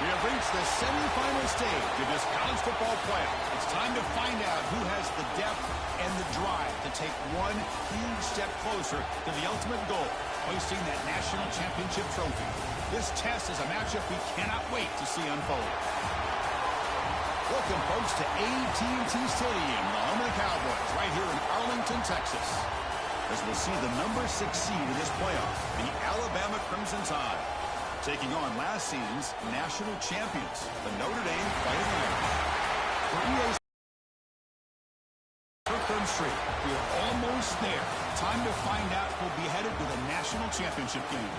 We have reached the semifinal stage of this college football playoff. It's time to find out who has the depth and the drive to take one huge step closer to the ultimate goal, hoisting that national championship trophy. This test is a matchup we cannot wait to see unfold. Welcome, folks, to AT&T Stadium, the home of the Cowboys, right here in Arlington, Texas, as we'll see the number 6 seed in this playoff, the Alabama Crimson Tide, taking on last season's national champions, the Notre Dame Fighting Irish. For EA's third street, we are almost there. Time to find out who'll be headed to the national championship game.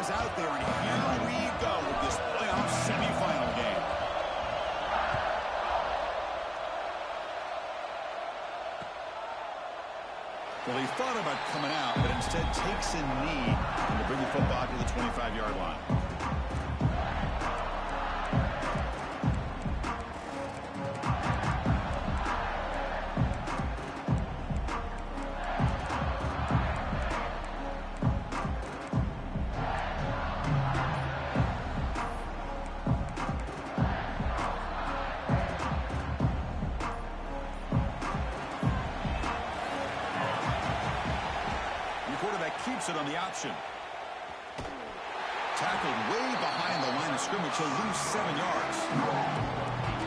Out there, and here we go with this playoff semifinal game. Well, he thought about coming out, but instead takes a knee to bring the football to the 25-yard line. Keeps it on the option. Tackled way behind the line of scrimmage. He'll lose 7 yards.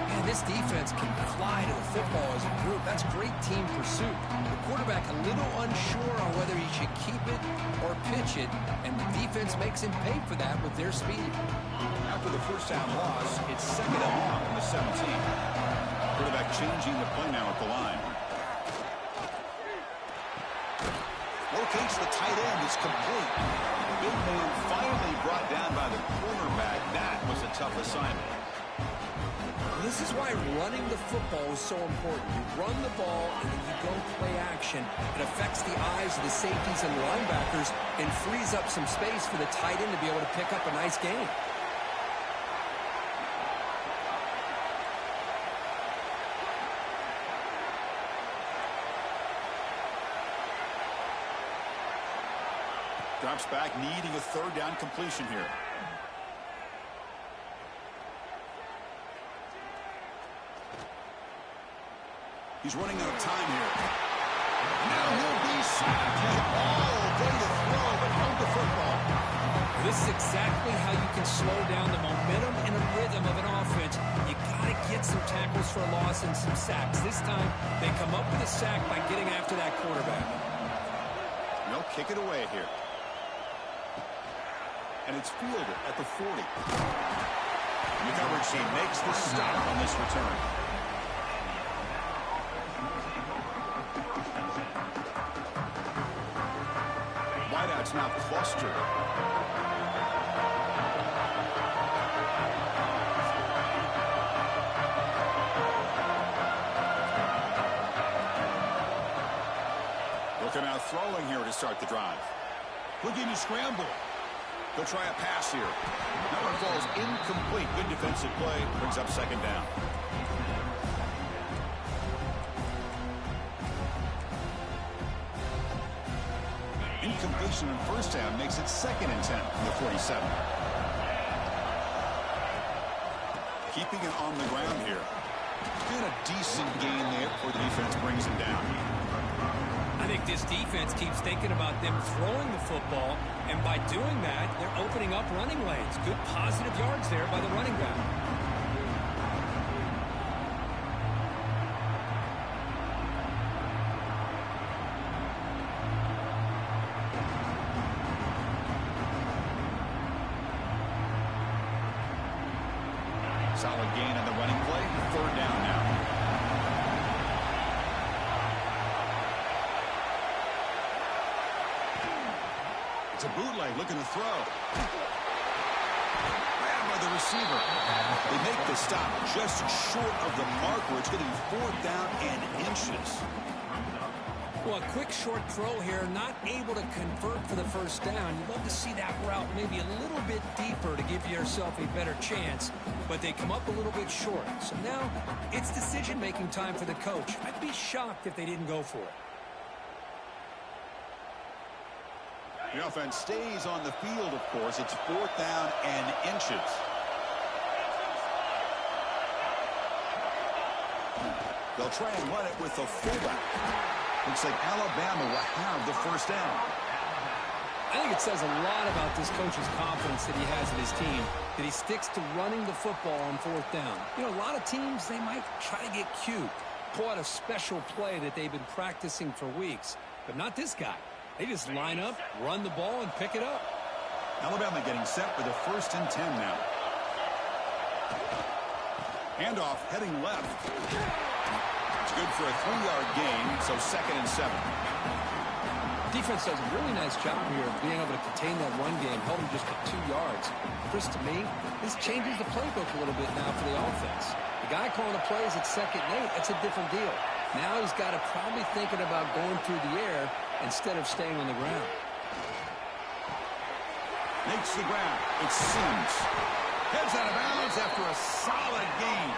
Man, this defense can fly to the football as a group. That's great team pursuit. The quarterback a little unsure on whether he should keep it or pitch it, and the defense makes him pay for that with their speed. After the first down loss, it's 2nd and long on the 17. Quarterback changing the play now at the line. Locates the tight end. It's complete. Big man finally brought down by the cornerback. That was a tough assignment. This is why running the football is so important. You run the ball and then you go play action. It affects the eyes of the safeties and linebackers and frees up some space for the tight end to be able to pick up a nice gain. Drops back, needing a 3rd down completion here. He's running out of time here. Now he'll be sacked. He's all day to throw, but held the football. This is exactly how you can slow down the momentum and a rhythm of an offense. You got to get some tackles for a loss and some sacks. This time, they come up with a sack by getting after that quarterback. They'll kick it away here. And it's fielded at the 40. In the coverage, he makes the stop on this return. Wideouts now clustered. They'll come out throwing here to start the drive. Looking to scramble. They'll try a pass here. That one falls incomplete. Good defensive play. Brings up 2nd down. Incompletion on 1st down makes it 2nd and 10 from the 47. Keeping it on the ground here. And a decent gain there before the defense brings him down. I think this defense keeps thinking about them throwing the football, and by doing that, they're opening up running lanes. Good positive yards there by the running back. Solid gain on the running play. 3rd down now. It's a bootleg looking to throw. Grabbed by the receiver. They make the stop just short of the mark where it's going to be 4th down and inches. Well, a quick short throw here, not able to convert for the first down. You'd love to see that route maybe a little bit deeper to give yourself a better chance, but they come up a little bit short. So now it's decision-making time for the coach. I'd be shocked if they didn't go for it. The offense stays on the field, of course. It's 4th down and inches. They'll try and run it with the fullback. Looks like Alabama will have the first down. I think it says a lot about this coach's confidence that he has in his team, that he sticks to running the football on 4th down. You know, a lot of teams, they might try to get cute, pull out a special play that they've been practicing for weeks, but not this guy. They just line up, run the ball, and pick it up. Alabama getting set for the 1st and 10 now. Handoff heading left. It's good for a 3-yard gain, so 2nd and 7. Defense does a really nice job here of being able to contain that run game, held him just to 2 yards. Chris, to me, this changes the playbook a little bit now for the offense. The guy calling the plays at 2nd and 8, that's a different deal. Now he's got to probably thinking about going through the air instead of staying on the ground. Makes the grab. It's Sims. Heads out of bounds after a solid gain.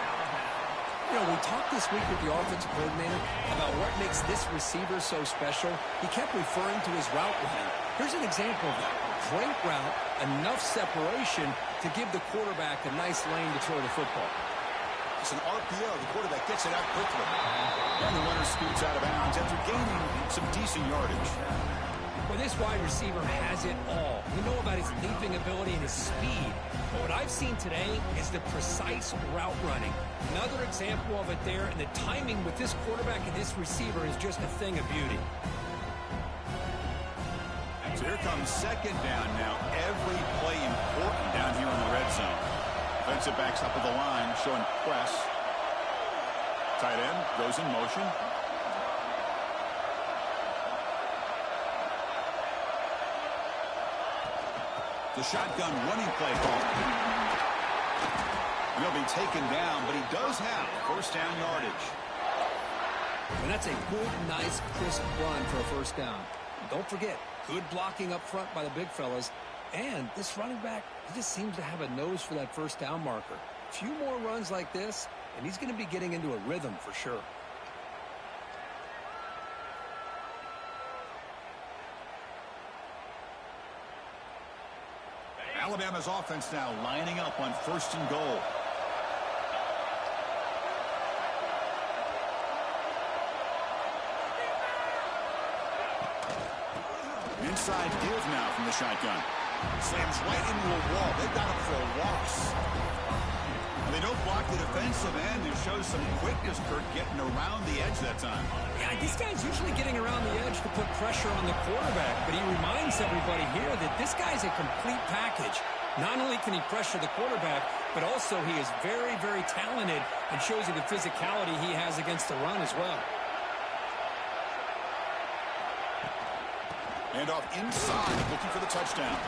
You know, we talked this week with the offensive coordinator about what makes this receiver so special. He kept referring to his route running. Here's an example of that. Great route, enough separation to give the quarterback a nice lane to throw the football. It's an RPO. The quarterback gets it out quickly. And the runner scoots out of bounds after gaining some decent yardage. Well, this wide receiver has it all. We know about his leaping ability and his speed. But what I've seen today is the precise route running. Another example of it there, and the timing with this quarterback and this receiver is just a thing of beauty. So here comes 2nd down now. Every play important down here in the red zone. Defensive backs up at the line, showing press. Tight end goes in motion. The shotgun running play call. He'll be taken down, but he does have 1st down yardage. And that's a good, nice, crisp run for a 1st down. Don't forget, good blocking up front by the big fellas. And this running back, he just seems to have a nose for that 1st down marker. A few more runs like this, and he's going to be getting into a rhythm for sure. Alabama's offense now lining up on 1st and goal. Inside give now from the shotgun. Slams right into a wall. They've got him for a loss. And they don't block the defensive end, who shows some quickness, Kurt, getting around the edge that time. Yeah, this guy's usually getting around the edge to put pressure on the quarterback, but he reminds everybody here that this guy's a complete package. Not only can he pressure the quarterback, but also he is very, very talented and shows you the physicality he has against the run as well. Handoff inside, looking for the touchdown.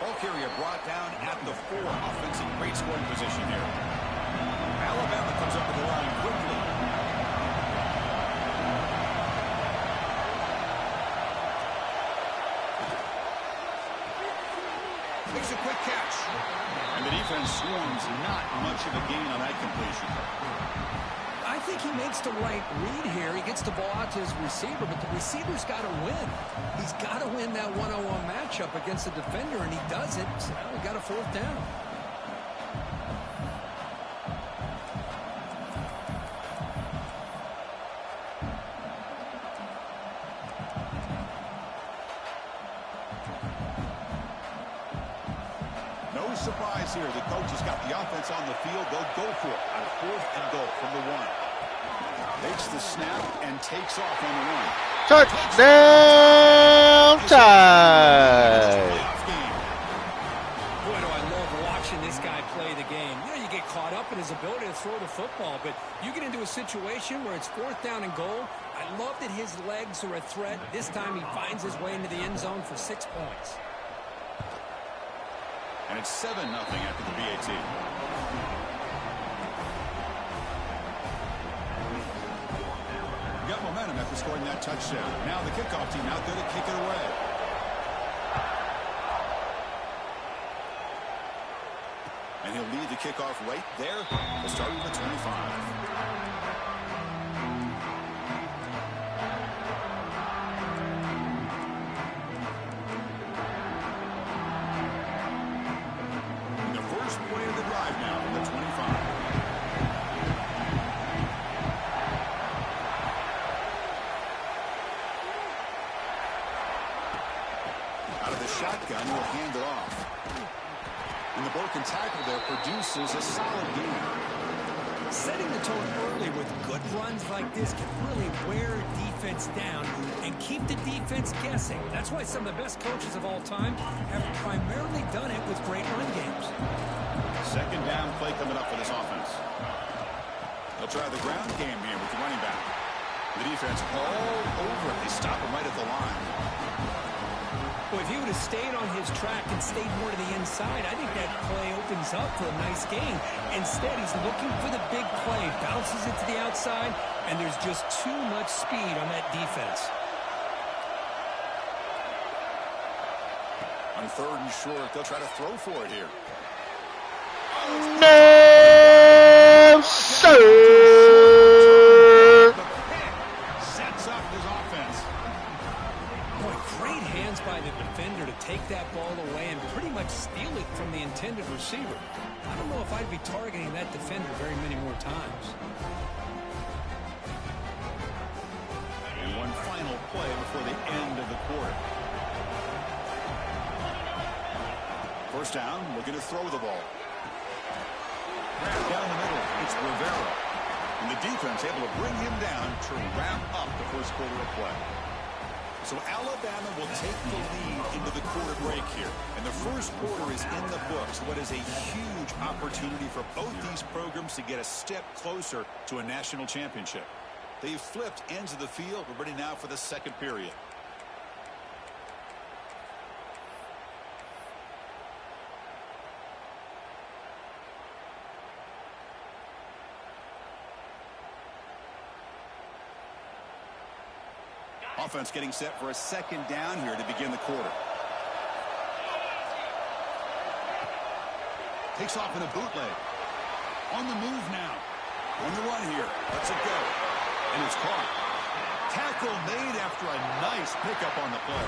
Ball carrier brought down at the 4. Offense in great scoring position here. Alabama comes up with the line quickly. Makes a quick catch. And the defense swarms, not much of a gain on that completion. I think he makes the right read here. He gets the ball out to his receiver, but the receiver's got to win. He's got to win that one-on-one matchup against the defender, and he does it. So now we got a 4th down. No surprise here. The coach has got the offense on the field. They'll go for it on 4th and goal from the 1. Takes the snap and takes off on the run. Touchdown time! Boy, do I love watching this guy play the game. You know, you get caught up in his ability to throw the football, but you get into a situation where it's 4th down and goal. I love that his legs are a threat. This time he finds his way into the end zone for 6 points. And it's 7-0 after the PAT. Got momentum after scoring that touchdown. Now the kickoff team out there to kick it away. And he'll lead the kickoff right there. We'll start with the 25. Shotgun will hand it off. And the broken tackle there produces a solid gain. Setting the tone early with good runs like this can really wear defense down and keep the defense guessing. That's why some of the best coaches of all time have primarily done it with great run games. Second down play coming up for this offense. They'll try the ground game here with the running back. The defense all over it. They stop him right at the line. Well, if he would have stayed on his track and stayed more to the inside, I think that play opens up for a nice gain. Instead, he's looking for the big play, bounces it to the outside, and there's just too much speed on that defense. On 3rd and short, they'll try to throw for it here. No, sir. Sets up his offense. Boy, great hands by the defender to take that ball away and pretty much steal it from the intended receiver. I don't know if I'd be targeting that defender very many more times. And one final play before the end of the quarter. First down, looking to throw the ball. Wrapped down the middle, it's Rivera. And the defense able to bring him down to wrap up the first quarter of play. So Alabama will take the lead into the quarter break here. And the first quarter is in the books. What is a huge opportunity for both these programs to get a step closer to a national championship. They've flipped ends of the field. We're ready now for the second period. Offense getting set for a second down here to begin the quarter. Takes off in a bootleg. On the move now. On the run here. Lets it go. And it's caught. Tackle made after a nice pickup on the play.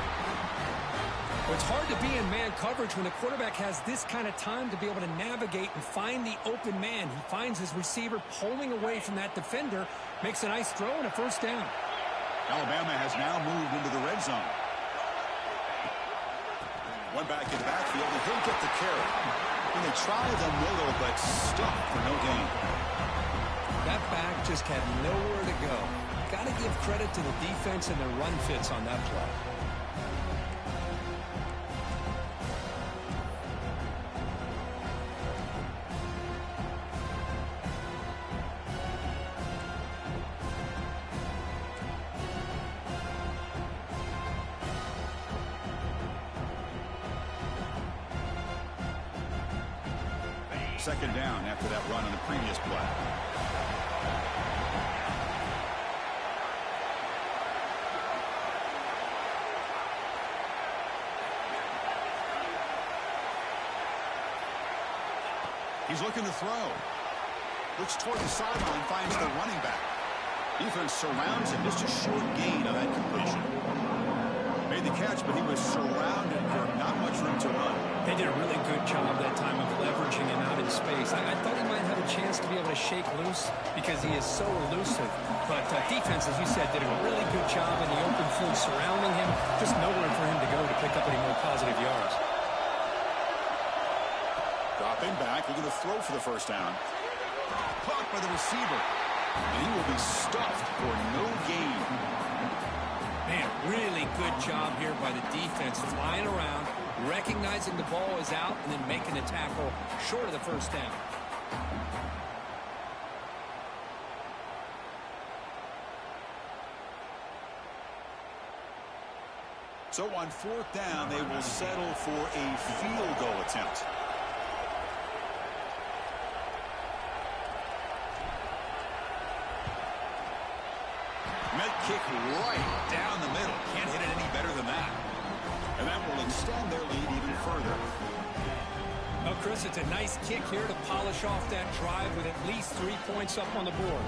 Well, it's hard to be in man coverage when the quarterback has this kind of time to be able to navigate and find the open man. He finds his receiver pulling away from that defender, makes a nice throw and a first down. Alabama has now moved into the red zone. One back in the backfield, and he'll get the carry. And they try the middle, but stopped for no gain. That back just had nowhere to go. Got to give credit to the defense and their run fits on that play. Second down after that run on the previous play. He's looking to throw. Looks toward the sideline, finds the running back. Defense surrounds him. Just a short gain on that completion. Made the catch, but he was surrounded for not much room to run. They did a really good job that time of leveraging him out in space. I thought he might have a chance to be able to shake loose because he is so elusive. But defense, as you said, did a really good job in the open field surrounding him. Just nowhere for him to go to pick up any more positive yards. Dropping back, looking to throw for the first down. Caught by the receiver. And he will be stuffed for no gain. Man, really good job here by the defense, flying around, recognizing the ball is out, and then making the tackle short of the first down. So on fourth down, they will settle for a field goal attempt. kick right down the middle. Can't hit it any better than that. And that will extend their lead even further. Well, Chris, it's a nice kick here to polish off that drive with at least 3 points up on the board.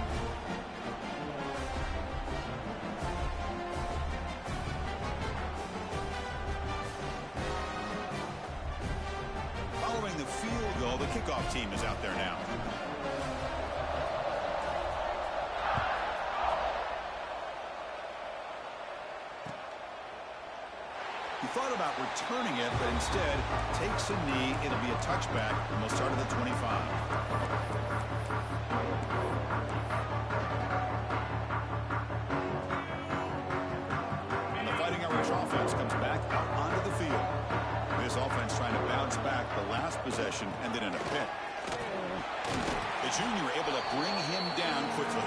Following the field goal, the kickoff team is out there now. He thought about returning it, but instead takes a knee. It'll be a touchback, and we'll start at the 25. And the Fighting Irish offense comes back out onto the field. This offense trying to bounce back the last possession, and then in a pick. The junior able to bring him down quickly.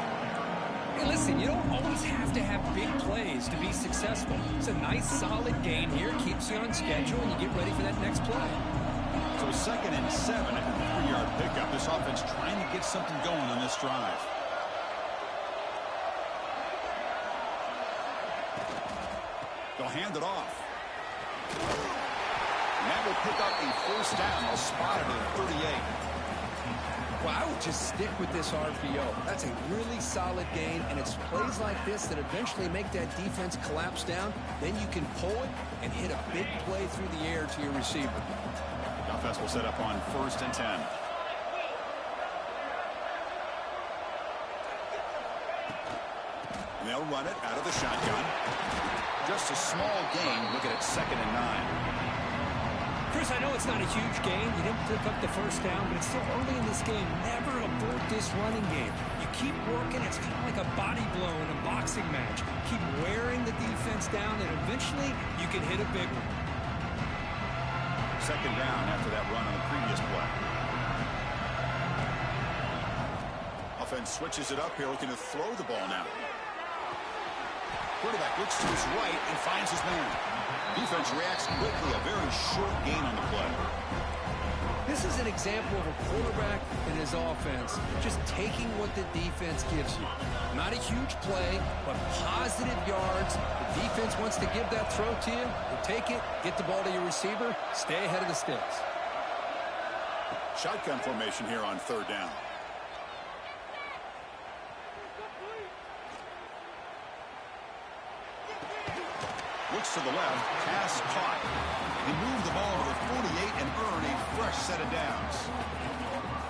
Hey, listen, you don't always have to have big plays to be successful. It's a nice, solid gain here. Keeps you on schedule, and you get ready for that next play. So 2nd and 7 at the 3-yard pickup. This offense trying to get something going on this drive. They'll hand it off. And that will pick up a first down. They'll spot it at 38. Well, I would just stick with this RPO. That's a really solid gain, and it's plays like this that eventually make that defense collapse down. Then you can pull it and hit a big play through the air to your receiver. The offense will set up on 1st and 10. And they'll run it out of the shotgun. Just a small gain. Looking at 2nd and 9. Chris, I know it's not a huge gain. You didn't pick up the first down, but it's still early in this game. Never abort this running game. You keep working. It's kind of like a body blow in a boxing match. Keep wearing the defense down, and eventually you can hit a big one. 2nd down after that run on the previous play. Offense switches it up here, looking to throw the ball now. Quarterback looks to his right and finds his man. Defense reacts quickly. A very short gain on the play. This is an example of a quarterback and his offense just taking what the defense gives you. Not a huge play, but positive yards. The defense wants to give that throw to you. You take it, get the ball to your receiver, stay ahead of the sticks. Shotgun formation here on 3rd down. Looks to the left, pass caught. He moved the ball over the 48 and earned a fresh set of downs.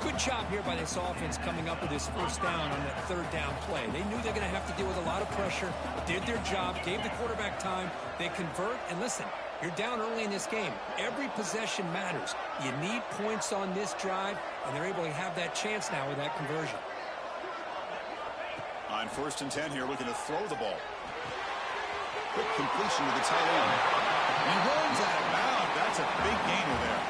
Good job here by this offense coming up with this first down on that 3rd down play. They knew they're going to have to deal with a lot of pressure, did their job, gave the quarterback time. They convert, and listen, you're down early in this game. Every possession matters. You need points on this drive, and they're able to have that chance now with that conversion. On 1st and 10 here, looking to throw the ball. Quick completion to the tight end. He runs out of bounds. That's a big gainer there.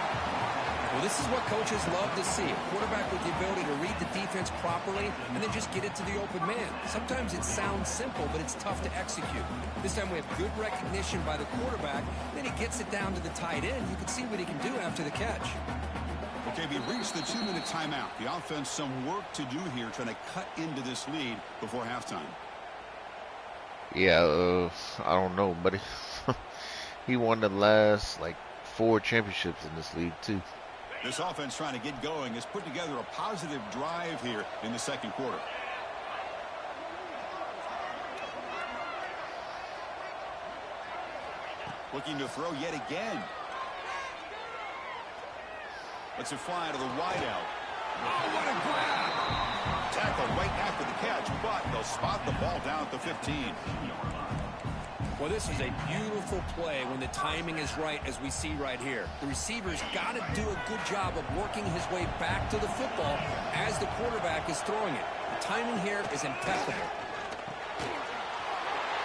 Well, this is what coaches love to see. A quarterback with the ability to read the defense properly and then just get it to the open man. Sometimes it sounds simple, but it's tough to execute. This time we have good recognition by the quarterback. Then he gets it down to the tight end. You can see what he can do after the catch. Okay, we reached the 2-minute timeout. The offense some work to do here, trying to cut into this lead before halftime. Yeah, I don't know, buddy. He won the last, 4 championships in this league, too. This offense trying to get going has put together a positive drive here in the 2nd quarter. Looking to throw yet again. Lets it fly to the wideout. Oh, what a grab! Tackle right after the catch, but they'll spot the ball down at the 15. Well, this is a beautiful play when the timing is right, as we see right here. The receiver's got to do a good job of working his way back to the football as the quarterback is throwing it. The timing here is impeccable.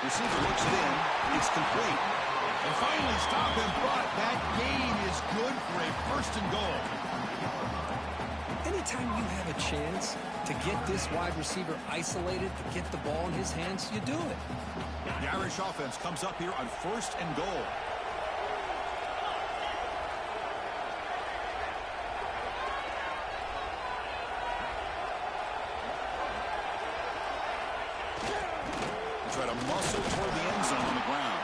Receiver looks it in. It's complete. They finally stop him, but that gain is good for a 1st and goal. Anytime you have a chance to get this wide receiver isolated, to get the ball in his hands, you do it. The Irish offense comes up here on 1st and goal. Try to muscle toward the end zone on the ground.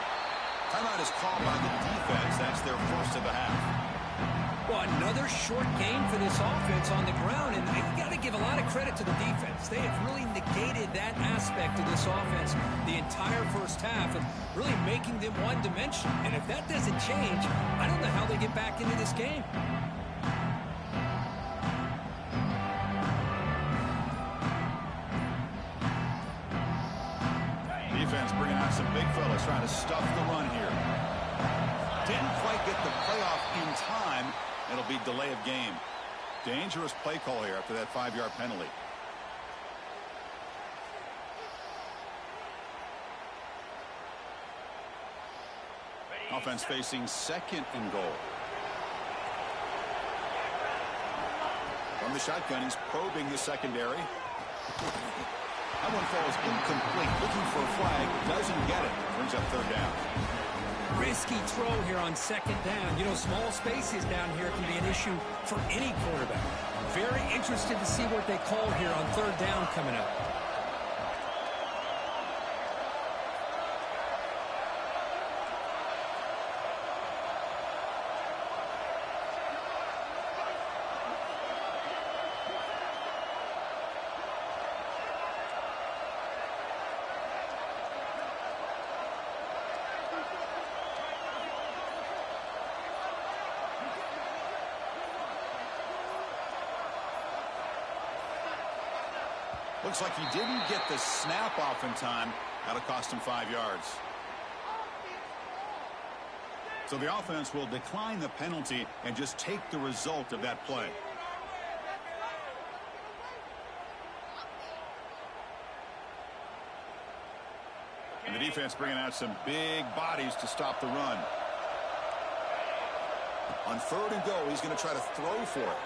Timeout is called by the defense. That's their first of the half. Well, another short game for this offense on the ground, and you got to give a lot of credit to the defense. They have really negated that aspect of this offense the entire first half and really making them one-dimensional. And if that doesn't change, I don't know how they get back into this game. Defense bringing out some big fellas trying to stuff the run here. Didn't quite get the playoff in time. It'll be delay of game. Dangerous play call here after that 5-yard penalty. Offense facing second and goal. From the shotgun, he's probing the secondary. That one falls incomplete. Looking for a flag. Doesn't get it. Brings up third down. Risky throw here on second down. You know, small spaces down here can be an issue for any quarterback. Very interested to see what they call here on third down coming up. Looks like he didn't get the snap off in time. That'll cost him 5 yards. So the offense will decline the penalty and just take the result of that play. And the defense bringing out some big bodies to stop the run. On third and goal, he's going to try to throw for it.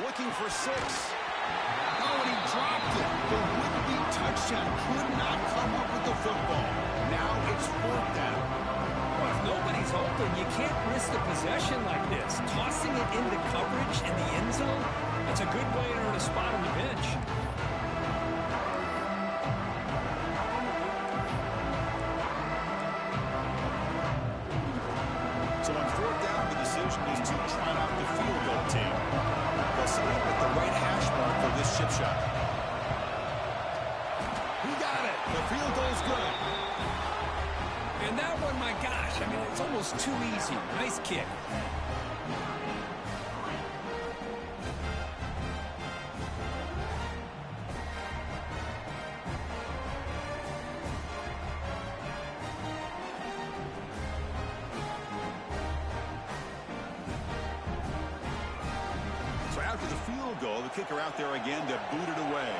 Looking for 6. Oh, and he dropped it. The would-be touchdown could not come up with the football. Now it's fourth down. Well, if nobody's open, you can't risk the possession like this. Tossing it into coverage in the end zone, that's a good way to earn a spot on the bench. So on fourth down, the decision is to try out the field goal team. They'll set up at the right hash mark for this chip shot. He got it. The field goal's good. And that one, my gosh, I mean, it's almost too easy. Nice kick. So after the field goal, the kicker out there again to boot it away.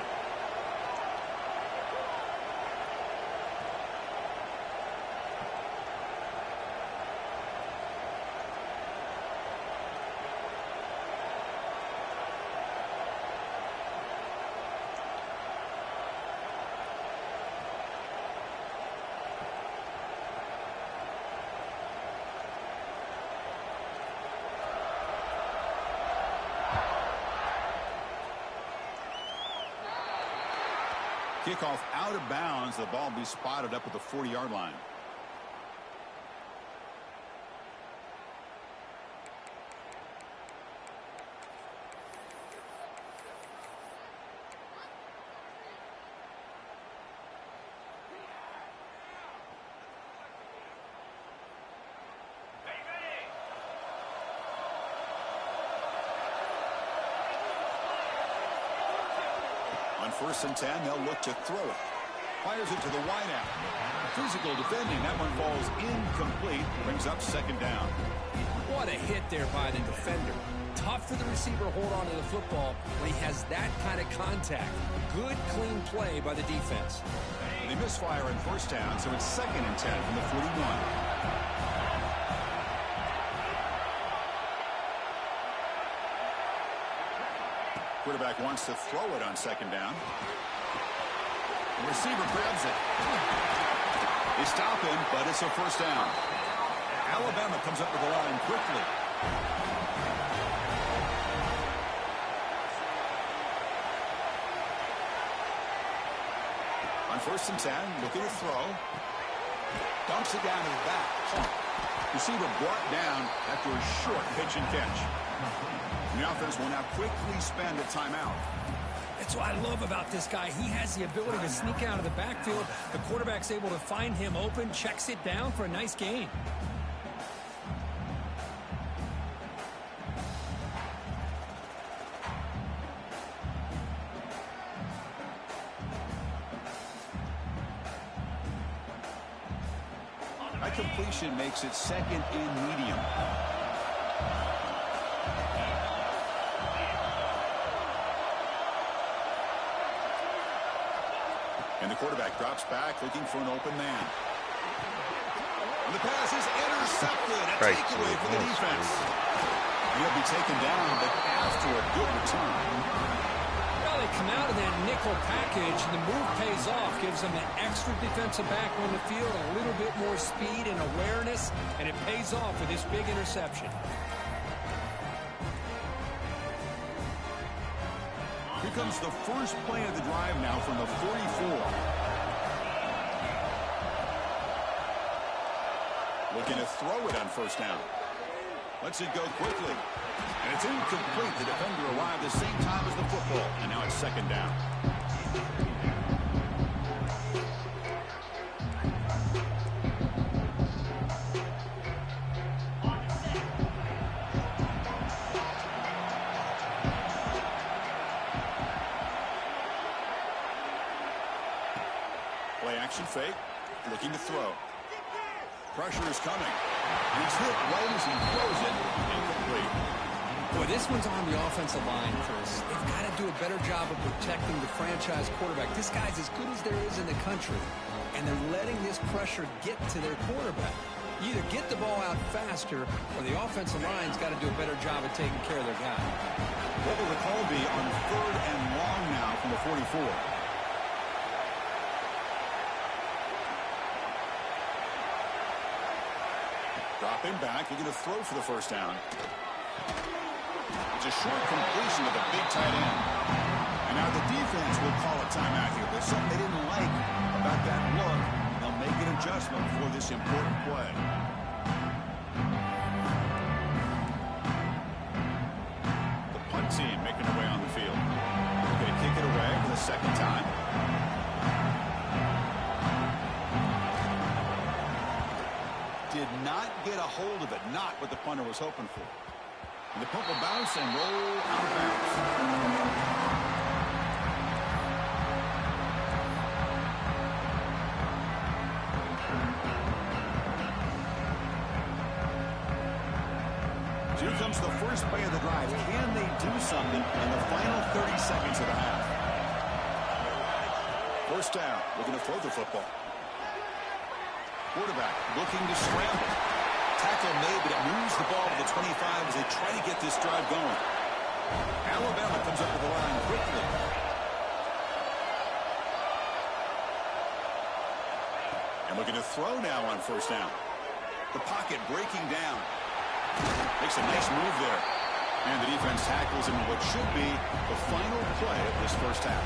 Kickoff out of bounds. The ball will be spotted up at the 40-yard line. On 1st and 10, they'll look to throw it. Fires it to the wideout. Physical defending. That one falls incomplete. Brings up second down. What a hit there by the defender. Tough for the receiver to hold on to the football when he has that kind of contact. Good, clean play by the defense. They misfire in first down, so it's 2nd and 10 from the 41. Quarterback wants to throw it on 2nd down. The receiver grabs it. They stop him, but it's a first down. Alabama comes up with the line quickly. On On 1st and 10, looking to throw. Dumps it down to the back. Receiver brought down after a short pitch and catch. And the offense will now quickly spend a timeout. That's what I love about this guy. He has the ability to sneak out of the backfield. The quarterback's able to find him open, checks it down for a nice gain. That completion makes it 2nd and medium. And the quarterback drops back looking for an open man. And the pass is intercepted. A takeaway for the defense. He'll be taken down, but after a good return. Well, they come out of that nickel package, and the move pays off, gives them an extra defensive back on the field, a little bit more speed and awareness, and it pays off with this big interception. Here comes the first play of the drive now from the 44. Looking to throw it on 1st down. Lets it go quickly. And it's incomplete. The defender arrived the same time as the football. And now it's 2nd down. Play action fake. Looking to throw. Pressure is coming. And he's hit right as he throws it. Incomplete. Boy, this one's on the offensive line, Chris. They've got to do a better job of protecting the franchise quarterback. This guy's as good as there is in the country, and they're letting this pressure get to their quarterback. You either get the ball out faster, or the offensive line's got to do a better job of taking care of their guy. What will the call be on 3rd and long now from the 44? Dropping back, looking to throw for the 1st down. It's a short completion with a big tight end. And now the defense will call a timeout here. There's something they didn't like about that look. They'll make an adjustment for this important play. The punt team making their way on the field. They're going to kick it away for the 2nd time. Did not get a hold of it. Not what the punter was hoping for. And the punt will bounce and roll out of bounds. Here comes the first play of the drive. Can they do something in the final 30 seconds of the half? 1st down. Looking to throw the football. Quarterback looking to scramble. Tackle made, but it moves the ball to the 25 as they try to get this drive going. Alabama comes up to the line quickly. And looking to throw now on 1st down. The pocket breaking down. Makes a nice move there. And the defense tackles him in what should be the final play of this 1st half.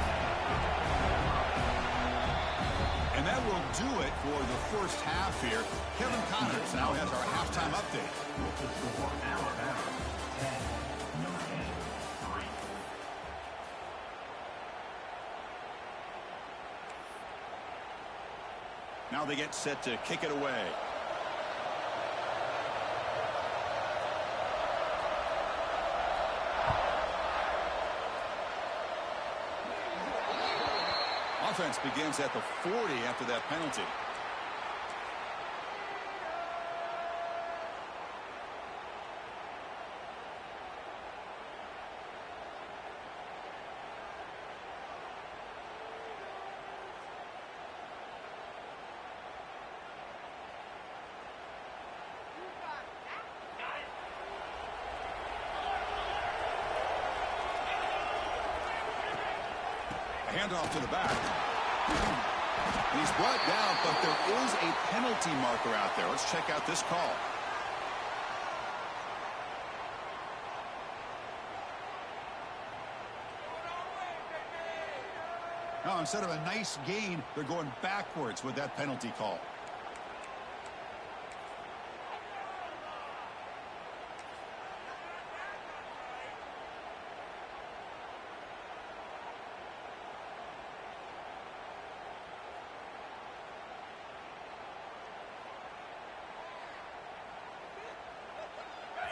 And that will do it for the 1st half here. Kevin Connors now has our halftime update. Now they get set to kick it away. Offense begins at the 40 after that penalty. A handoff to the back. And he's brought down, but there is a penalty marker out there. Let's check out this call. Now, instead of a nice gain, they're going backwards with that penalty call.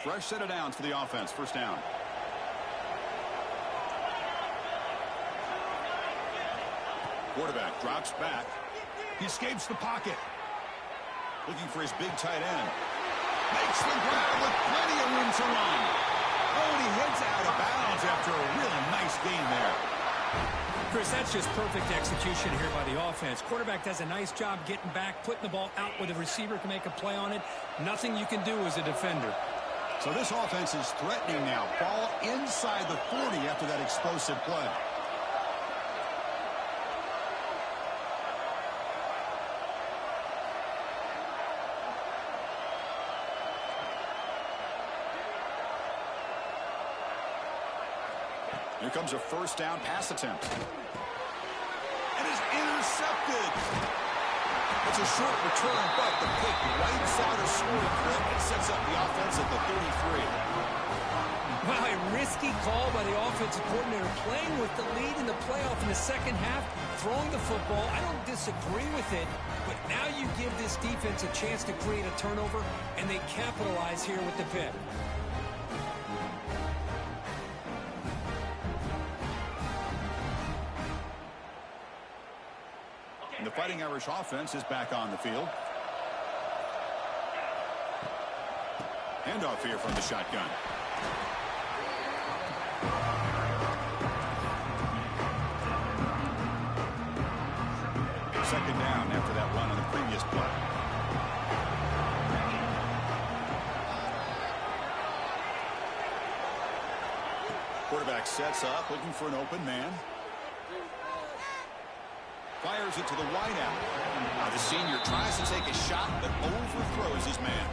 Fresh set of downs for the offense. First down. Quarterback drops back. He escapes the pocket. Looking for his big tight end. Makes the grab with plenty of room to run. Oh, and he heads out of bounds after a really nice gain there. Chris, that's just perfect execution here by the offense. Quarterback does a nice job getting back, putting the ball out where the receiver can make a play on it. Nothing you can do as a defender. So this offense is threatening now. Ball inside the 40 after that explosive play. Here comes a first down pass attempt. It is intercepted. It's a short return, but the pick wipes out a scoring threat and sets up the offense at the 33. Wow, a risky call by the offensive coordinator, playing with the lead in the playoff in the second half, throwing the football. I don't disagree with it, but now you give this defense a chance to create a turnover, and they capitalize here with the pick. And the Fighting Irish offense is back on the field. Handoff here from the shotgun. Second down after that run on the previous play. Quarterback sets up, looking for an open man. Fires it to the wideout. Now the senior tries to take a shot, but overthrows his man.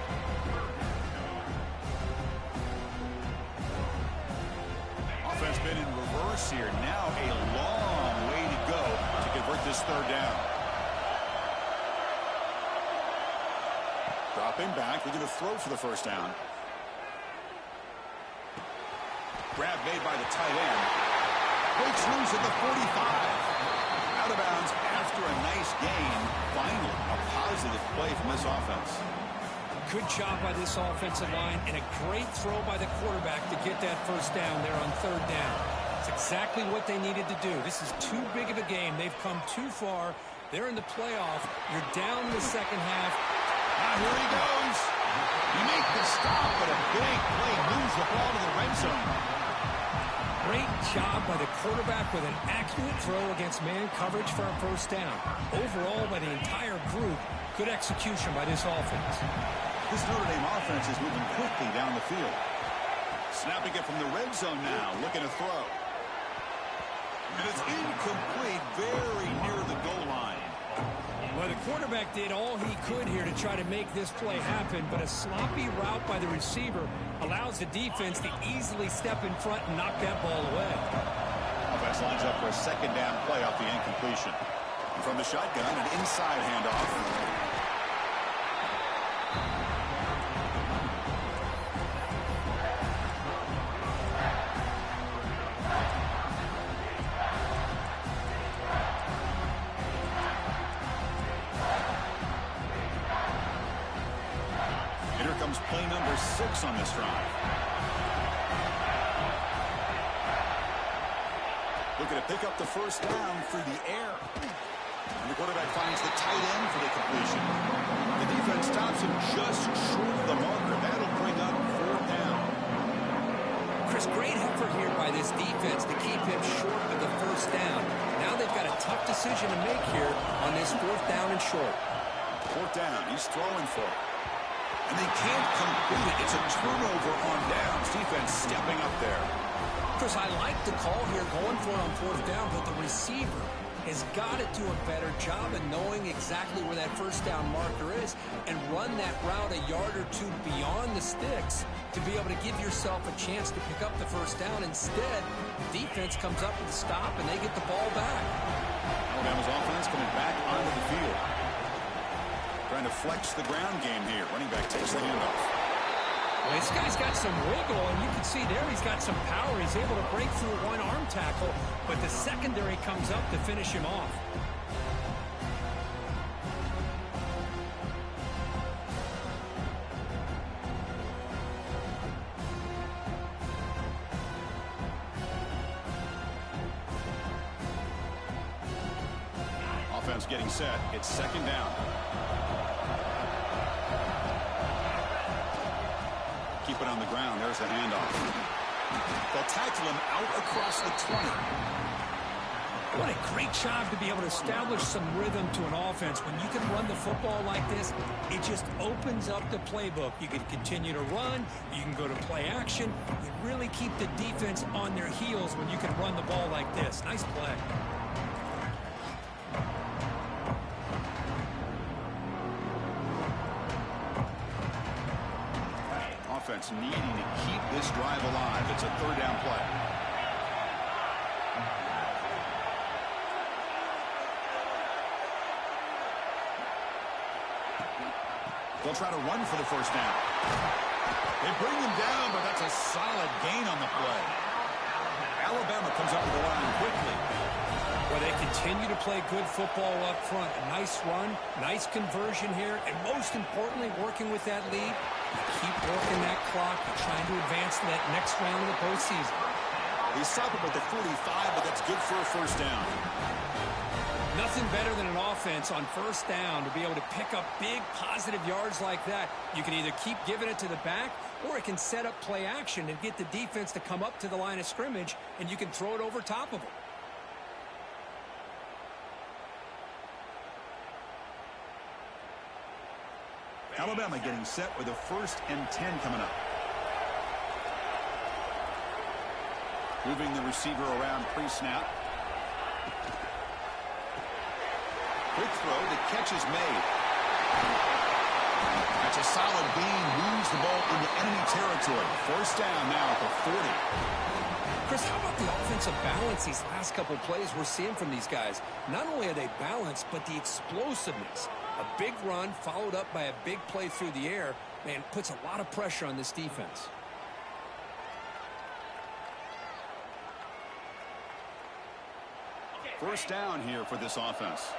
Offense been in reverse here. Now a long way to go to convert this third down. Dropping back, we're going to throw for the first down. Grab made by the tight end. Breaks loose at the 45. Out of bounds after a nice gain. Finally, a positive play from this offense. Good job by this offensive line, and a great throw by the quarterback to get that first down there on third down. It's exactly what they needed to do. This is too big of a game. They've come too far. They're in the playoff. You're down in the second half. Now here he goes. You make the stop, but a big play moves the ball to the red zone. Great job by the quarterback with an accurate throw against man coverage for a first down. Overall, by the entire group, good execution by this offense. This Notre Dame offense is moving quickly down the field. Snapping it from the red zone now, looking to throw. And it's incomplete, very near the goal line. Well, the quarterback did all he could here to try to make this play happen, but a sloppy route by the receiver allows the defense to easily step in front and knock that ball away. Offense lines up for a second down play off the incompletion. And from the shotgun, an inside handoff. Play number 6 on this drive. Looking to pick up the first down through the air. And the quarterback finds the tight end for the completion. The defense stops him just short of the marker. That'll bring up fourth down. Chris, great effort here by this defense to keep him short of the first down. Now they've got a tough decision to make here on this fourth down and short. Fourth down. He's throwing for it. And they can't complete it. It's a turnover on downs. Defense stepping up there. Chris, I like the call here going for it on fourth down, but the receiver has got to do a better job of knowing exactly where that first down marker is and run that route a yard or two beyond the sticks to be able to give yourself a chance to pick up the first down. Instead, defense comes up with a stop and they get the ball back. Alabama's offense coming back onto the field. Trying to flex the ground game here. Running back takes the handoff. Well, this guy's got some wiggle, and you can see there he's got some power. He's able to break through one arm tackle, but the secondary comes up to finish him off. Offense getting set. It's second down. Keep it on the ground. There's the handoff. They'll tackle him out across the 20. What a great job to be able to establish some rhythm to an offense. When you can run the football like this, it just opens up the playbook. You can continue to run. You can go to play action. You really keep the defense on their heels when you can run the ball like this. Nice play. Offense needing to keep this drive alive. It's a third down play. They'll try to run for the first down. They bring him down, but that's a solid gain on the play. Alabama comes up with the line quickly. Well, they continue to play good football up front. A nice run, nice conversion here, and most importantly, working with that lead. Keep working that clock and trying to advance to that next round of the postseason. They stop him at the 45, but that's good for a first down. Nothing better than an offense on first down to be able to pick up big positive yards like that. You can either keep giving it to the back, or it can set up play action and get the defense to come up to the line of scrimmage, and you can throw it over top of them. Alabama getting set with a 1st and 10 coming up. Moving the receiver around pre-snap. Quick throw. The catch is made. That's a solid gain. Moves the ball into enemy territory. First down now at the 40. Chris, how about the offensive balance these last couple plays we're seeing from these guys? Not only are they balanced, but the explosiveness. A big run followed up by a big play through the air, man, puts a lot of pressure on this defense. First down here for this offense.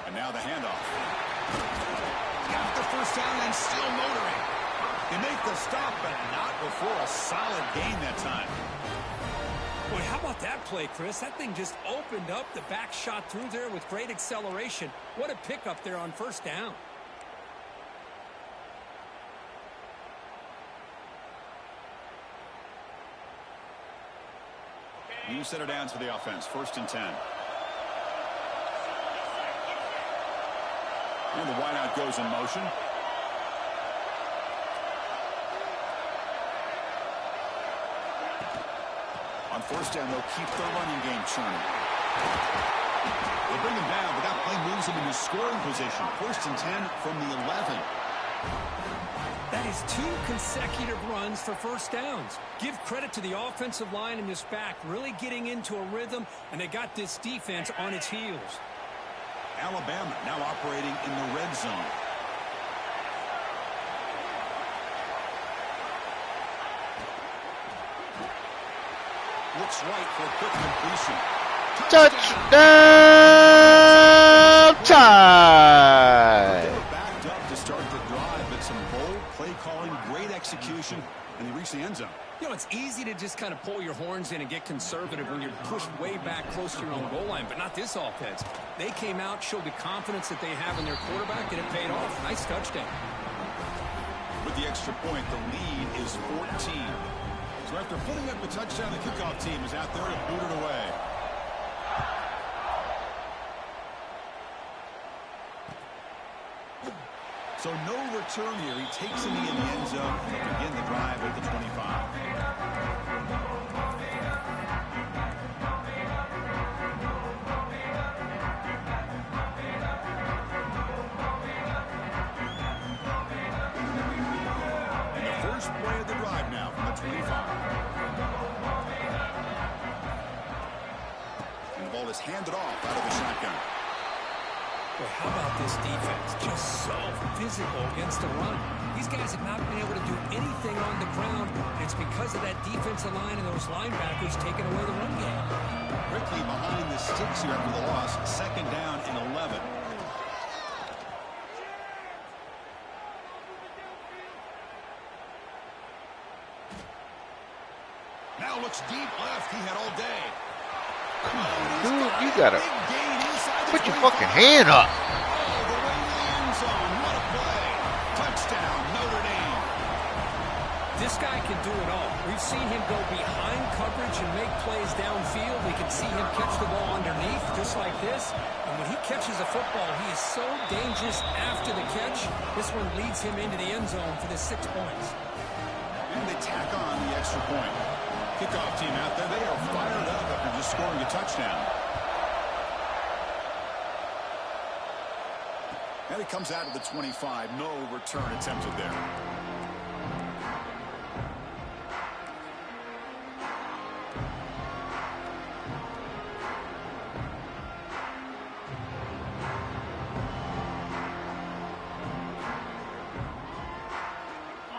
And now the handoff. Got the first down and still motoring. They make the stop, but not before a solid gain that time. Boy, how about that play, Chris? That thing just opened up. The back shot through there with great acceleration. What a pickup there on first down. New set of downs for the offense. 1st and 10. And the wideout goes in motion. On first down, they'll keep their running game churning. They bring him down, but that play moves him into scoring position. 1st and 10 from the 11. That is 2 consecutive runs for first downs. Give credit to the offensive line in this back, really getting into a rhythm, and they got this defense on its heels. Alabama now operating in the red zone. Looks right for a quick completion. Touchdown time! They were backed up to start the drive, but some bold play calling, great execution, and they reach the end zone. You know, it's easy to just kind of pull your horns in and get conservative when you're pushed way back close to your own goal line, but not this offense. They came out, showed the confidence that they have in their quarterback, and it paid off. Nice touchdown. With the extra point, the lead is 14. So after putting up the touchdown, the kickoff team is out there to boot it away. So no return here. He takes it in the end zone to begin the drive at the 25. play of the drive now from the 25. And the ball is handed off out of the shotgun. Well, how about this defense? Just so physical against the run. These guys have not been able to do anything on the ground. And it's because of that defensive line and those linebackers taking away the run game. Quickly behind the sticks here after the loss. 2nd down and 11. Now looks deep left. He had all day. Dude, you gotta put your fucking hand up. All the way to the end zone. What a play. Touchdown, Notre Dame. This guy can do it all. We've seen him go behind coverage and make plays downfield. We can see him catch the ball underneath, just like this. And when he catches a football, he is so dangerous after the catch. This one leads him into the end zone for the 6 points. And they tack on the extra point. Kickoff team out there. They are fired up after just scoring a touchdown. And it comes out of the 25. No return attempted there.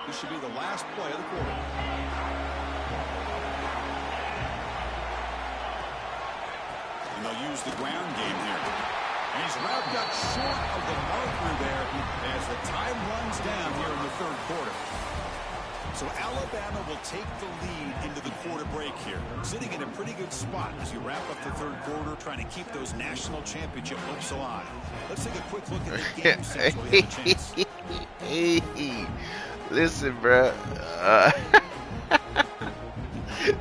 This should be the last play of the quarter. And they'll use the ground game here. And he's wrapped up short of the marker there as the time runs down here in the 3rd quarter. So Alabama will take the lead into the quarter break here. Sitting in a pretty good spot as you wrap up the 3rd quarter, trying to keep those national championship hopes alive. Let's take a quick look at the game since we have a chance. Hey, listen, bro.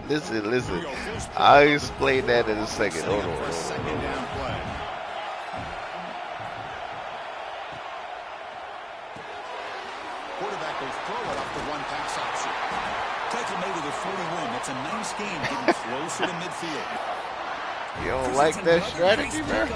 Listen. I'll explain that in a second. Hold on. Second down play. Quarterback will throw it off the one pass option. Tackle made to the 41. That's a nice game, getting closer to midfield. You don't like that strategy, man?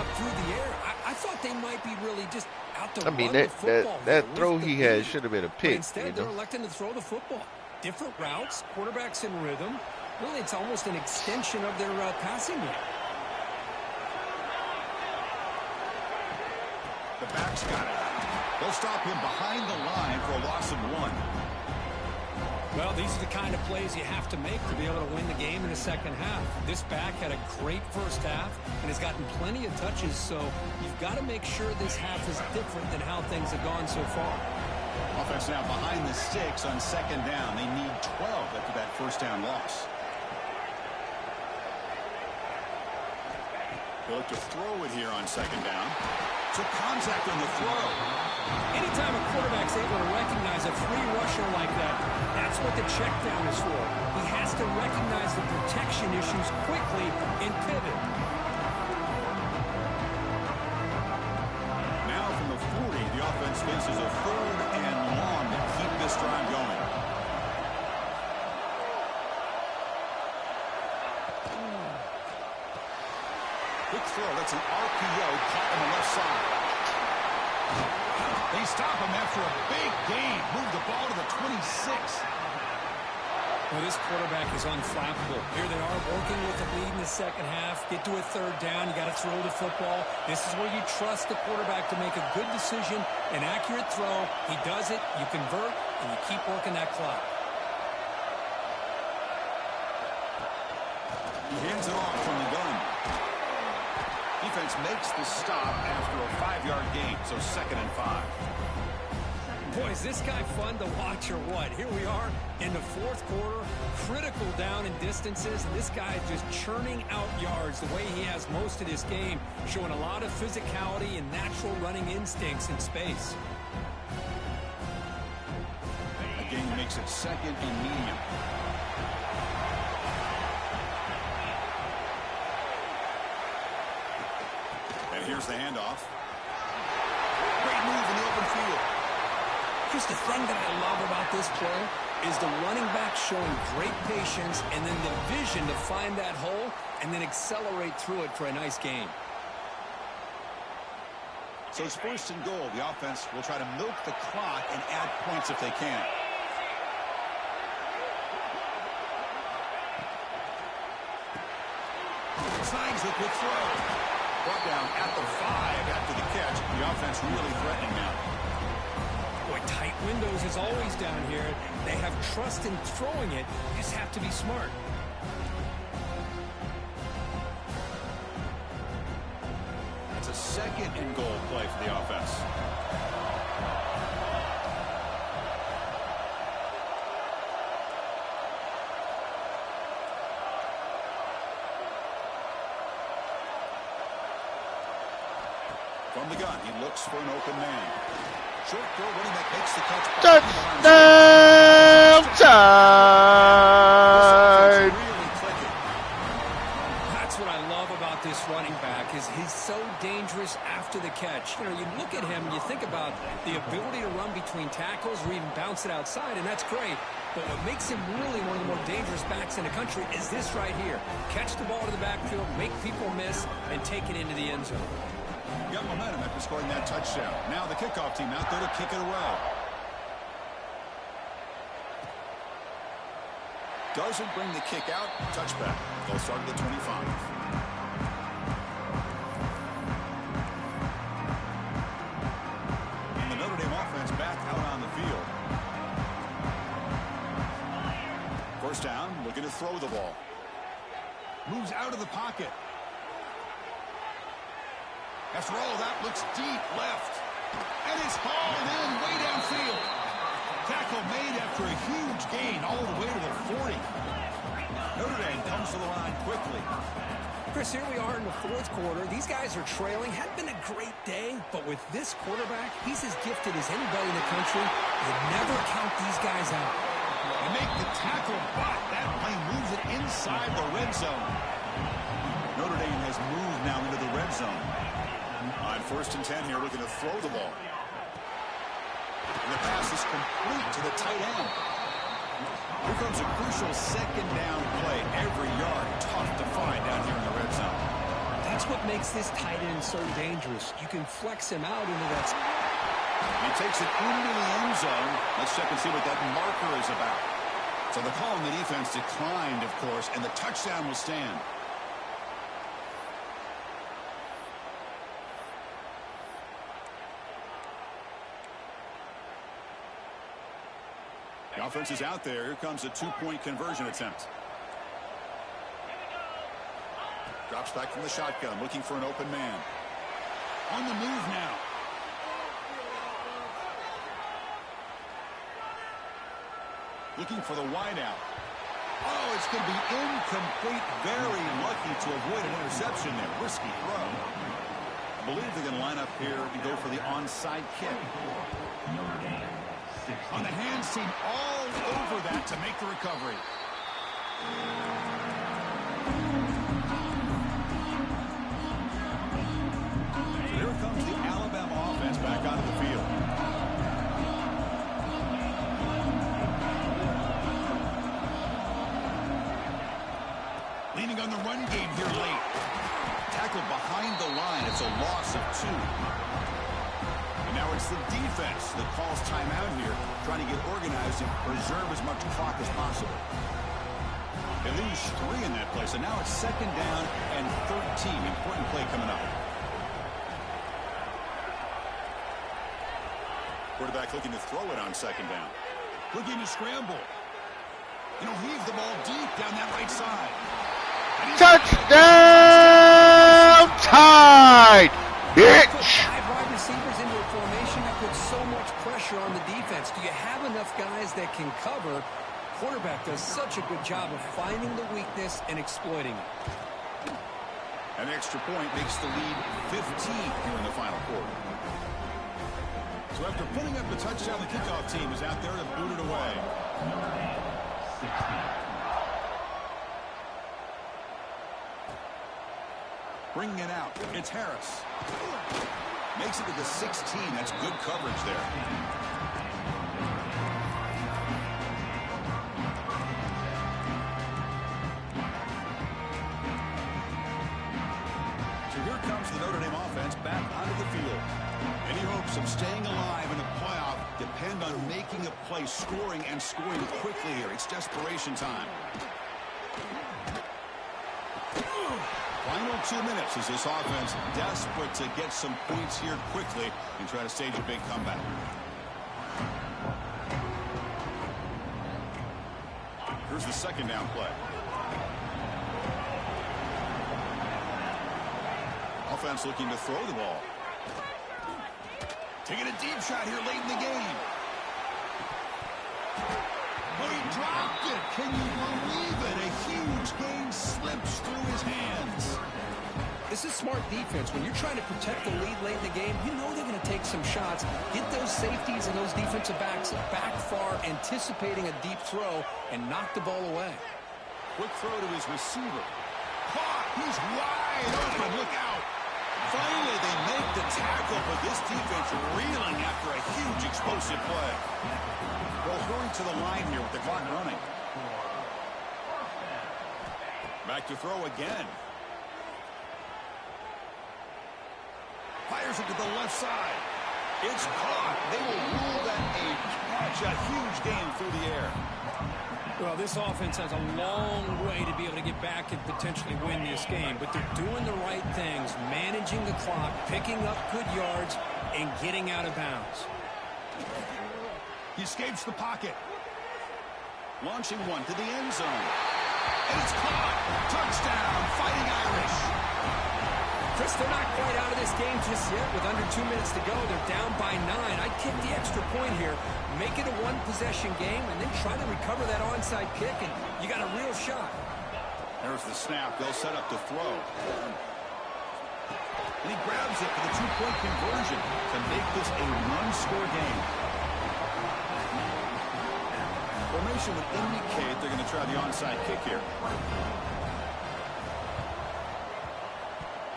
I thought they might be really just out to I mean, run the football that here throw with he the had lead. should have been a But pick. instead, You they're know? electing to throw the football. Different routes, quarterbacks in rhythm. Really, it's almost an extension of their passing game. The back's got it. They'll stop him behind the line for a loss of 1. Well, these are the kind of plays you have to make to be able to win the game in the second half. This back had a great first half and has gotten plenty of touches, so you've got to make sure this half is different than how things have gone so far. Offense now behind the sticks on 2nd down. They need 12 after that first down loss. They look to throw it here on 2nd down. So contact on the throw. Anytime a quarterback's able to recognize a free rusher like that, that's what the check down is for. He has to recognize the protection issues quickly and pivot. Now from the 40, the offense faces a 3rd and long to keep this drive going. Quick throw. That's an RPO caught on the left side. They stop him after a big gain. Move the ball to the 26. Well, this quarterback is unflappable. Here they are working with the lead in the second half. Get to a 3rd down. You got to throw the football. This is where you trust the quarterback to make a good decision, an accurate throw. He does it. You convert, and you keep working that clock. He hands it off from the gun. Defense makes the stop after a 5-yard gain, so 2nd and 5. Boy, is this guy fun to watch or what? Here we are in the 4th quarter, critical down in distances, and this guy is just churning out yards the way he has most of this game, showing a lot of physicality and natural running instincts in space. Again, makes it 2nd and medium. And here's the handoff. Great move in the open field. Just the thing that I love about this play is the running back showing great patience and then the vision to find that hole and then accelerate through it for a nice gain. So it's 1st and goal. The offense will try to milk the clock and add points if they can. Snags the quick throw. Brought down at the 5 after the catch. The offense really threatening now. Boy, tight windows is always down here. They have trust in throwing it. You just have to be smart. That's a second and goal play for the offense. From the gun, he looks for an open man. Short throw, running back makes the catch. Touchdown time! Really clicking. That's what I love about this running back is he's so dangerous after the catch. You know, you look at him, you think about the ability to run between tackles or even bounce it outside, and that's great. But what makes him really one of the more dangerous backs in the country is this right here. Catch the ball to the backfield, make people miss, and take it into the end zone. Got momentum after scoring that touchdown. Now the kickoff team out there to kick it away. Doesn't bring the kick out. Touchback. They'll start at the 25. And the Notre Dame offense back out on the field. First down, looking to throw the ball. Moves out of the pocket. After all, that looks deep left. And it's hauled in way downfield. Tackle made after a huge gain all the way to the 40. Notre Dame comes to the line quickly. Chris, here we are in the fourth quarter. These guys are trailing. Hadn't been a great day, but with this quarterback, he's as gifted as anybody in the country. You never count these guys out. They make the tackle, but that plane moves it inside the red zone. Notre Dame has moved now into the red zone. On 1st and 10 here, looking to throw the ball. And the pass is complete to the tight end. Here comes a crucial second down play. Every yard tough to find down here in the red zone. That's what makes this tight end so dangerous. You can flex him out into that. He takes it into the end zone. Let's check and see what that marker is about. So the call on the defense declined, of course, and the touchdown will stand. The offense is out there. Here comes a 2-point conversion attempt. Drops back from the shotgun, looking for an open man. On the move now. Looking for the wideout. Oh, it's going to be incomplete. Very lucky to avoid an interception there. Risky throw. I believe they're going to line up here to go for the onside kick. On the hands team all over that to make the recovery. So here comes the Alabama offense back onto the field. Leaning on the run game here late. Tackled behind the line. It's a loss of 2. Now it's the defense that calls timeout here, trying to get organized and preserve as much clock as possible. They lose 3 in that play, so now it's 2nd down and 13. Important play coming up. Quarterback looking to throw it on 2nd down. Looking to scramble. You know, heave the ball deep down that right side. Touchdown Tide! Bitch! Receivers into a formation that puts so much pressure on the defense. Do you have enough guys that can cover? Quarterback does such a good job of finding the weakness and exploiting it. An extra point makes the lead 15 here in the final quarter. So after putting up the touchdown, the kickoff team is out there to boot it away. Bringing it out. It's Harris. Makes it to the 16. That's good coverage there. So here comes the Notre Dame offense back onto the field. Any hopes of staying alive in the playoff depend on making a play, scoring, and scoring quickly here. It's desperation time. Final 2 minutes as this offense desperate to get some points here quickly and try to stage a big comeback. Here's the second down play. Offense looking to throw the ball. Taking a deep shot here late in the game. Oh, he dropped it. Can you believe it? A huge gain slips through his hands. This is smart defense. When you're trying to protect the lead late in the game, you know they're going to take some shots, get those safeties and those defensive backs back far, anticipating a deep throw, and knock the ball away. Quick throw to his receiver. Caught. He's wide open. Look out. Finally, they make the tackle, but this defense reeling after a huge explosive play. They'll hurry to the line here with the clock running. Back to throw again. Fires it to the left side. It's caught. They will rule that a catch, a huge gain through the air. Well, this offense has a long way to be able to get back and potentially win this game, but they're doing the right things, managing the clock, picking up good yards, and getting out of bounds. He escapes the pocket. Launching one to the end zone. And it's caught. Touchdown, Fighting Irish. Chris, they're not quite out of this game just yet. With under 2 minutes to go, they're down by 9. I'd kick the extra point here, make it a one-possession game, and then try to recover that onside kick, and you got a real shot. There's the snap. They'll set up to throw. And he grabs it for the two-point conversion to make this a one-score game. Formation would indicate they're going to try the onside kick here.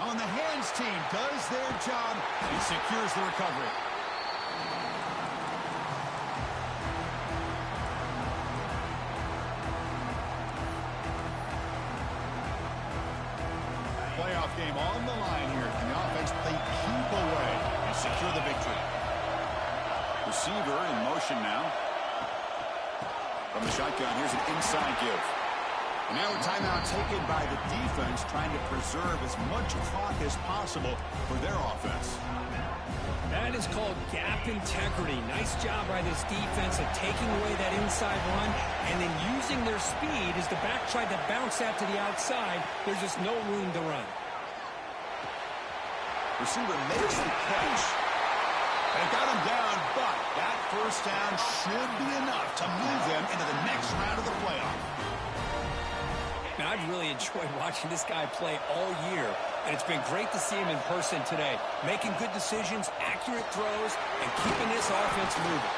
On the hands team does their job and secures the recovery. Playoff game on the line here. Can the offense play keep away and secure the victory? Receiver in motion now. From the shotgun, here's an inside give. And now a timeout taken by the defense, trying to preserve as much clock as possible for their offense. That is called gap integrity. Nice job by this defense of taking away that inside run and then using their speed as the back tried to bounce that to the outside. There's just no room to run. Receiver makes the catch. They got him down, but that first down should be enough to move them into the next round of the playoff. Now, I've really enjoyed watching this guy play all year, and it's been great to see him in person today, making good decisions, accurate throws, and keeping this offense moving.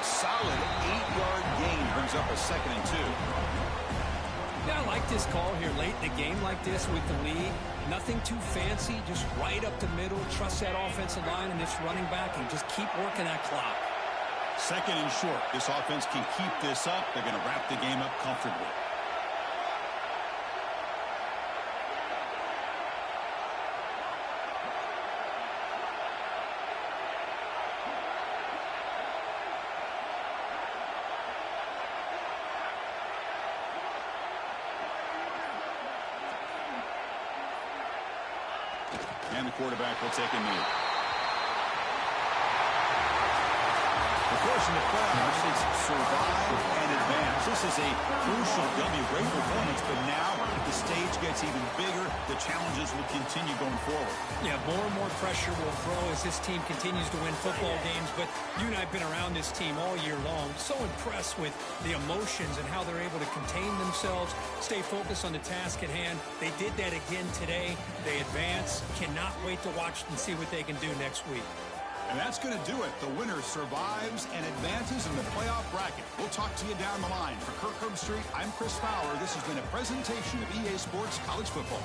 A solid 8-yard gain brings up a 2nd and 2. Yeah, I like this call here late in the game like this with the lead. Nothing too fancy, just right up the middle. Trust that offensive line and this running back and just keep working that clock. 2nd and short. This offense can keep this up. They're going to wrap the game up comfortably. And the quarterback will take a knee. Of course, in the playoffs, it's survive and advance. This is a crucial W. Great performance, but now the stage gets even bigger. The challenges will continue going forward. Yeah, more and more pressure will grow as this team continues to win football games, but you and I have been around this team all year long. So impressed with the emotions and how they're able to contain themselves, stay focused on the task at hand. They did that again today. They advance. Cannot wait to watch and see what they can do next week. And that's going to do it. The winner survives and advances in the playoff bracket. We'll talk to you down the line. For Kirk Herbstreit, I'm Chris Fowler. This has been a presentation of EA Sports College Football.